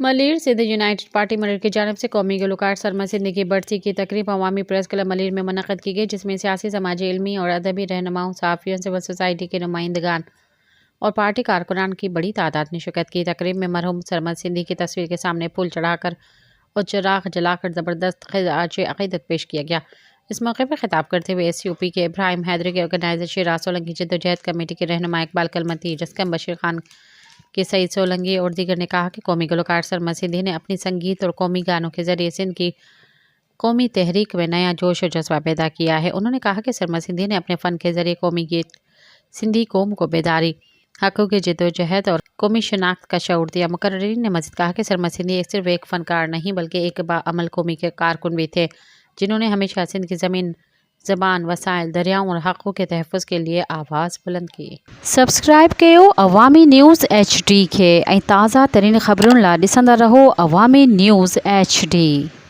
Malir Sindh United party Malir की जानिब से कौमी गुलकार सरमा सिंधी की बरसी की तकरीब अवामी प्रेस क्लब मलिर में मुनक़्क़द की गई, जिसमें सियासी, समाजी, इल्मी और अदबी रहनुमाओं, सहाफ़ियों, सिविल सोसाइटी के नुमाइंदगान और पार्टी कारकुनान की बड़ी तादाद ने शिरकत की। तकरीब में मरहूम सरमा सिंधी की तस्वीर के सामने फूल चढ़ाकर और चिराग जलाकर ज़बरदस्त ख़िज़ात अक़ीदत पेश किया गया। इस मौके पर खिताब करते हुए SUP के इब्राहिम हैदरी के ऑर्गेनाइज़र शिराज सोलंकी, जद्दोजहद कमेटी के रहनुमा इकबाल कलमती, जस्कम बशीर खान के सईद सोलंकी और दीगर ने कहा कि कौमी गुलकार सरमा सिंधी ने अपनी संगीत और कौमी गानों के ज़रिए सिंध की कौमी तहरीक में नया जोश और जज्बा पैदा किया है। उन्होंने कहा कि सरमा सिंधी ने अपने फ़न के ज़रिए कौमी गीत सिंधी कौम को बेदारी, हक़ों की जद्दोजहद और कौमी शनाख्त का शऊर दिया। मुकर्रिरीन ने मज़ीद कहा कि सरमा सिंधी सिर्फ एक फ़नकार नहीं बल्कि एक बाअमल कौमी के कारकुन भी थे, जिन्होंने हमेशा सिंध की ज़मीन, ज़बान, वसाइल, दरियाओं और हक़ों के तहफ़्फ़ुज़ के लिए आवाज़ बुलंद की। सब्सक्राइब कयो अवामी न्यूज़ HD के ऐं ताज़ा तरीन ख़बरुनि लाइ ॾिसंदा रहो अवामी न्यूज़ HD।